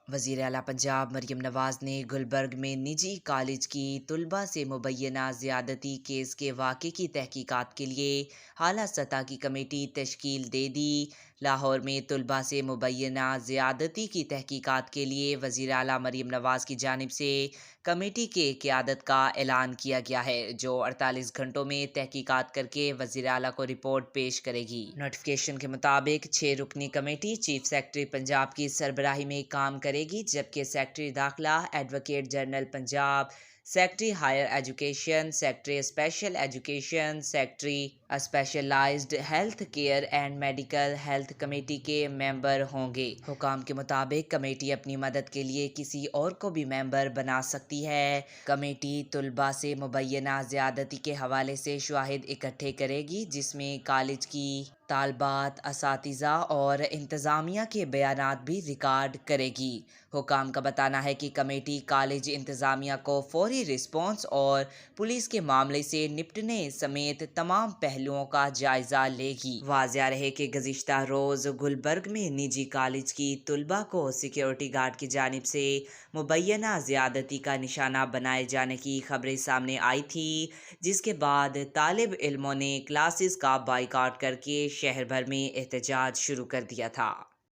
وزیر اعلیٰ پنجاب مریم نواز نے گلبرگ میں نجی کالج کی طلبہ سے مبینہ زیادتی کیس کے واقعے کی تحقیقات کے لیے اعلیٰ سطح کی کمیٹی تشکیل دے دی۔ لاہور میں طلبہ سے مبینہ زیادتی کی تحقیقات کے لیے وزیر اعلیٰ مریم نواز کی جانب سے کمیٹی کے قیادت کا اعلان کیا گیا ہے، جو 48 گھنٹوں میں تحقیقات کر کے وزیر اعلیٰ کو رپورٹ پیش کرے گی۔ نوٹیفکیشن کے مطابق 6 رکنی کمیٹی چیف سیکرٹری پنجاب کی سربراہی میں کام کرے گی، جبکہ سیکرٹری داخلہ advocate general Punjab, secretary higher education, secretary special education, secretary specialized health care and medical health committee کے ممبر ہوں گے۔ حکام کے مطابق کمیٹی اپنی مدد کے لیے کسی اور کو بھی ممبر بنا سکتی ہے۔ کمیٹی طلبہ سے مبینہ زیادتی کے حوالے سے شواہد اکٹھے کرے گی، جس میں کالج کی طالبات، اساتذہ اور انتظامیہ کے بیانات بھی ریکارڈ کرے گی۔ حکام کا بتانا ہے کہ کمیٹی کالج انتظامیہ کو فوری رسپانس اور پولیس کے معاملے سے نپٹنے سمیت تمام پہلوؤں کا جائزہ لے گی۔ واضح رہے کہ گزشتہ روز گلبرگ میں نجی کالج کی طلبہ کو سیکیورٹی گارڈ کی جانب سے مبینہ زیادتی کا نشانہ بنائے جانے کی خبریں سامنے آئی تھیں، جس کے بعد طالب علموں نے کلاسز کا بائیکاٹ کر کے شہر بھر میں احتجاج شروع کر دیا تھا۔